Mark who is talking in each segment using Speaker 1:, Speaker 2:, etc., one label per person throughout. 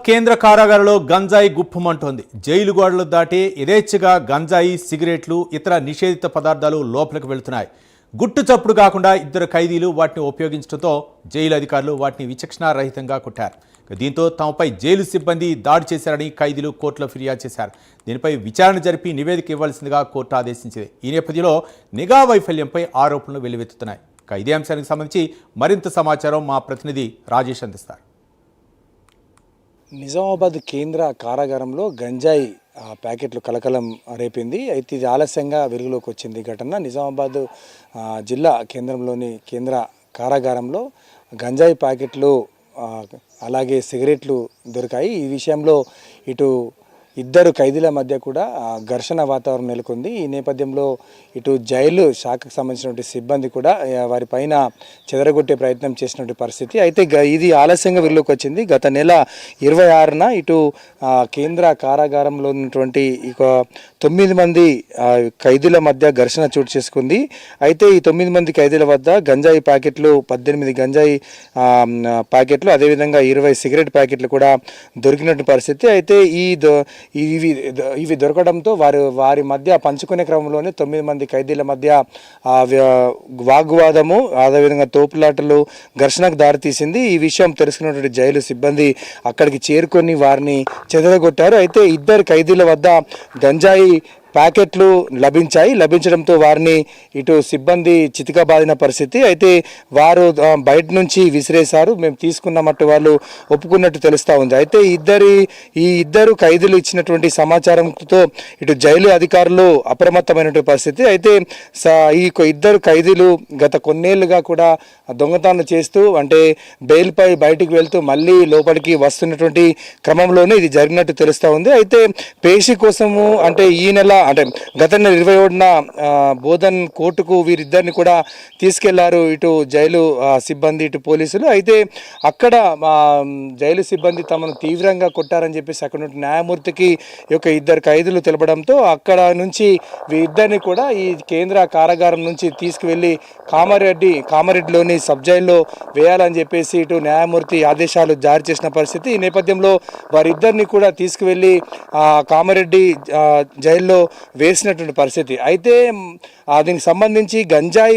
Speaker 1: కేంద్ర కారాగారంలో గంజాయి గుప్పుమంటోంది. జైలు గోడలు దాటి యథేచ్ఛగా గంజాయి, సిగరెట్లు, ఇతర నిషేధిత పదార్థాలు లోపలికి వెళుతున్నాయి. గుట్టు చప్పుడు కాకుండా ఇద్దరు ఖైదీలు వాటిని ఉపయోగించడంతో జైలు అధికారులు వాటిని విచక్షణారహితంగా కొట్టారు. దీంతో తమపై జైలు సిబ్బంది దాడి చేశారని ఖైదీలు కోర్టులో ఫిర్యాదు చేశారు. దీనిపై విచారణ జరిపి నివేదిక ఇవ్వాల్సిందిగా కోర్టు ఆదేశించింది. ఈ నేపథ్యంలో నిఘా వైఫల్యంపై ఆరోపణలు వెల్లువెత్తుతున్నాయి. ఇదే అంశానికి సంబంధించి మరింత సమాచారం మా ప్రతినిధి రాజేష్ అందిస్తారు.
Speaker 2: నిజామాబాద్ కేంద్ర కారాగారంలో గంజాయి ప్యాకెట్లు కలకలం రేపింది. అయితే ఇది ఆలస్యంగా వెలుగులోకి వచ్చింది ఘటన. నిజామాబాద్ జిల్లా కేంద్రంలోని కేంద్ర కారాగారంలో గంజాయి ప్యాకెట్లు అలాగే సిగరెట్లు దొరికాయి. ఈ విషయంలో ఇటు ఇద్దరు ఖైదీల మధ్య కూడా ఘర్షణ వాతావరణం నెలకొంది. ఈ నేపథ్యంలో ఇటు జైలు శాఖకు సంబంధించినటువంటి సిబ్బంది కూడా వారిపైన చెదరగొట్టే ప్రయత్నం చేసినటువంటి పరిస్థితి. అయితే ఇది ఆలస్యంగా వెలుగులోకి వచ్చింది. గత నెల 26న ఇటు కేంద్ర కారాగారంలో ఉన్నటువంటి 9 మంది ఖైదీల మధ్య ఘర్షణ చోటు చేసుకుంది. అయితే ఈ 9 మంది ఖైదీల వద్ద గంజాయి ప్యాకెట్లు 18 గంజాయి ప్యాకెట్లు అదేవిధంగా 20 సిగరెట్ ప్యాకెట్లు కూడా దొరికినటువంటి పరిస్థితి. అయితే ఇవి దొరకడంతో వారి మధ్య పంచుకునే క్రమంలోనే 9 మంది ఖైదీల మధ్య వాగ్వాదము అదేవిధంగా తోపులాటలు ఘర్షణకు దారితీసింది. ఈ విషయం తెలుసుకున్నటువంటి జైలు సిబ్బంది అక్కడికి చేరుకొని వారిని చెదరగొట్టారు. అయితే ఇద్దరు ఖైదీల వద్ద గంజాయి ప్యాకెట్లు లభించడంతో వారిని ఇటు సిబ్బంది చితికబాదిన పరిస్థితి. అయితే వారు బయట నుంచి విసిరేశారు. మేము తీసుకున్నట్టు వాళ్ళు ఒప్పుకున్నట్టు తెలుస్తూ ఉంది. అయితే ఈ ఇద్దరు ఖైదీలు ఇచ్చినటువంటి సమాచారంతో ఇటు జైలు అధికారులు అప్రమత్తమైనటువంటి పరిస్థితి. అయితే ఈ ఇద్దరు ఖైదీలు గత కొన్నేళ్లుగా కూడా దొంగతనాలు చేస్తూ అంటే బెయిల్పై బయటికి వెళ్తూ మళ్ళీ లోపలికి వస్తున్నటువంటి క్రమంలోనే ఇది జరిగినట్టు తెలుస్తూ ఉంది. అయితే పేషీ కోసము అంటే ఈ నెల అంటే గత నెల 27న బోధన్ కోర్టుకు వీరిద్దరిని కూడా తీసుకెళ్లారు ఇటు జైలు సిబ్బంది ఇటు పోలీసులు. అయితే అక్కడ జైలు సిబ్బంది తమను తీవ్రంగా కొట్టారని చెప్పేసి అక్కడ న్యాయమూర్తికి ఇద్దరు ఖైదీలు తెలపడంతో అక్కడ నుంచి వీరిద్దరిని కూడా ఈ కేంద్ర కారాగారం నుంచి తీసుకువెళ్ళి కామారెడ్డిలోని సబ్ జైల్లో వేయాలని చెప్పేసి ఇటు న్యాయమూర్తి ఆదేశాలు జారీ చేసిన పరిస్థితి. ఈ నేపథ్యంలో వారిద్దరిని కూడా తీసుకువెళ్ళి కామారెడ్డి జైల్లో వేసినటువంటి పరిస్థితి. అయితే దీనికి సంబంధించి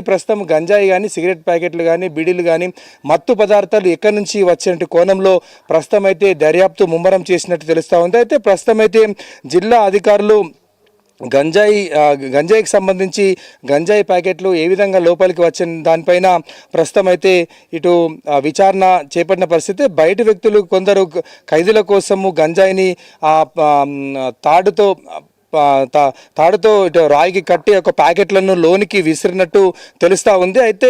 Speaker 2: ప్రస్తుతం గంజాయి కానీ సిగరెట్ ప్యాకెట్లు కానీ బీడీలు కానీ మత్తు పదార్థాలు ఎక్కడి నుంచి వచ్చేటువంటి కోణంలో ప్రస్తుతం అయితే దర్యాప్తు ముమ్మరం చేసినట్టు తెలుస్తూ ఉంది. అయితే ప్రస్తుతం అయితే జిల్లా అధికారులు గంజాయికి సంబంధించి గంజాయి ప్యాకెట్లు ఏ విధంగా లోపలికి వచ్చిన దానిపైన ప్రస్తుతం అయితే ఇటు విచారణ చేపట్టిన పరిస్థితి. బయట వ్యక్తులు కొందరు ఖైదీల కోసము గంజాయిని తాడుతో ఇటు రాయికి కట్టి ఒక ప్యాకెట్లను లోనికి విసిరినట్టు తెలుస్తూ ఉంది. అయితే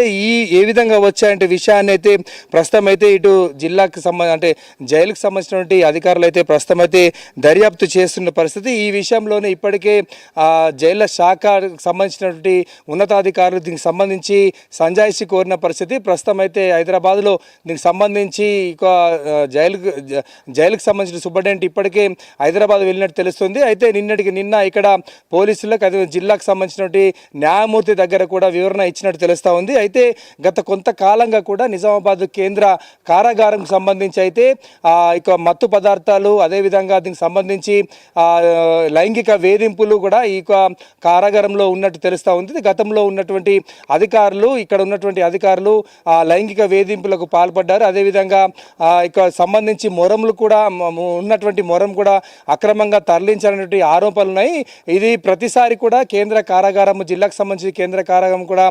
Speaker 2: ఏ విధంగా వచ్చాయంటే విషయాన్ని అయితే ప్రస్తుతం అయితే ఇటు జిల్లాకు అంటే జైలుకు సంబంధించినటువంటి అధికారులు అయితే ప్రస్తుతం అయితే దర్యాప్తు చేస్తున్న పరిస్థితి. ఈ విషయంలోనే ఇప్పటికే జైళ్ల శాఖకు సంబంధించినటువంటి ఉన్నతాధికారులు దీనికి సంబంధించి సంజాయిషి కోరిన పరిస్థితి. ప్రస్తుతం అయితే హైదరాబాద్లో దీనికి సంబంధించి జైలుకు సంబంధించిన సూపరింటెండెంట్ ఇప్పటికే హైదరాబాద్ వెళ్ళినట్టు తెలుస్తుంది. అయితే నిన్న ఇక్కడ పోలీసులకు అదే జిల్లాకు సంబంధించినటువంటి న్యాయమూర్తి దగ్గర కూడా వివరణ ఇచ్చినట్టు తెలుస్తూ ఉంది. అయితే గత కొంతకాలంగా కూడా నిజామాబాద్ కేంద్ర కారాగారంకు సంబంధించి అయితే మత్తు పదార్థాలు అదేవిధంగా దీనికి సంబంధించి లైంగిక వేధింపులు కూడా ఈ కారాగారంలో ఉన్నట్టు తెలుస్తూ ఉంది. గతంలో ఉన్నటువంటి ఇక్కడ ఉన్నటువంటి అధికారులు లైంగిక వేధింపులకు పాల్పడ్డారు. అదేవిధంగా సంబంధించి ఉన్నటువంటి మొరం కూడా అక్రమంగా తరలించాలనేటువంటి ఆరోపణలు ఉన్నాయి. ఇది ప్రతిసారి కూడా కేంద్ర కారాగారం జిల్లాకు సంబంధించి కేంద్ర కారాగారం కూడా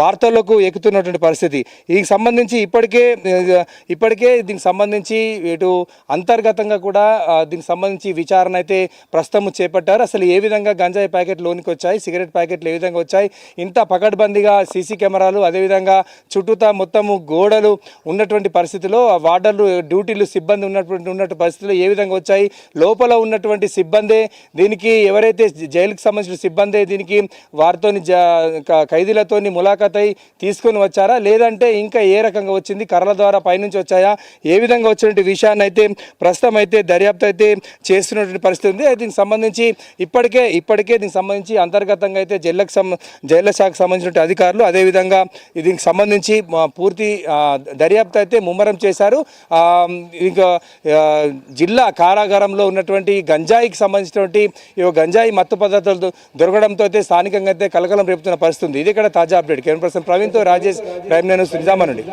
Speaker 2: వార్తల్లోకి ఎక్కుతున్నటువంటి పరిస్థితి. దీనికి సంబంధించి ఇప్పటికే దీనికి సంబంధించి ఇటు అంతర్గతంగా కూడా దీనికి సంబంధించి విచారణ అయితే ప్రస్తుతం చేపట్టారు. అసలు ఏ విధంగా గంజాయి ప్యాకెట్ లోనికి వచ్చాయి, సిగరెట్ ప్యాకెట్లు ఏ విధంగా వచ్చాయి, ఇంత పకడ్బందీగా సీసీ కెమెరాలు అదేవిధంగా చుట్టూతా మొత్తము గోడలు ఉన్నటువంటి పరిస్థితిలో వార్డర్లు డ్యూటీలు సిబ్బంది ఉన్నటువంటి పరిస్థితుల్లో ఏ విధంగా వచ్చాయి, లోపల ఉన్నటువంటి సిబ్బంది దీనికి ఎవరైతే జైలుకి సంబంధించిన సిబ్బంది దీనికి వారితోని ఖైదీలతోని ములాఖాత్ అయి తీసుకొని వచ్చారా, లేదంటే ఇంకా ఏ రకంగా వచ్చింది, కర్రల ద్వారా పైనుంచి వచ్చాయా, ఏ విధంగా వచ్చినటువంటి విషయాన్ని అయితే ప్రస్తుతం అయితే దర్యాప్తు అయితే చేస్తున్నటువంటి పరిస్థితి ఉంది. దీనికి సంబంధించి ఇప్పటికే దీనికి సంబంధించి అంతర్గతంగా అయితే జైళ్ల శాఖకు సంబంధించిన అధికారులు అదేవిధంగా దీనికి సంబంధించి పూర్తి దర్యాప్తు అయితే ముమ్మరం చేశారు. ఇంకా జిల్లా కారాగారంలో ఉన్నటువంటి గంజాయికి సంబంధించినటువంటి గంజాయి మత్తు పదార్థాలు దొరకడంతో అయితే స్థానికంగా అయితే కలకలం రేపుతున్న పరిస్థితి ఉంది. ఇది ఇక్కడ తాజా అప్డేట్. కెమెరా పర్సన్ ప్రవీణ్తో రాజేష్, ప్రైమ్ న్యూస్ నిజామాబాద్ నుండి.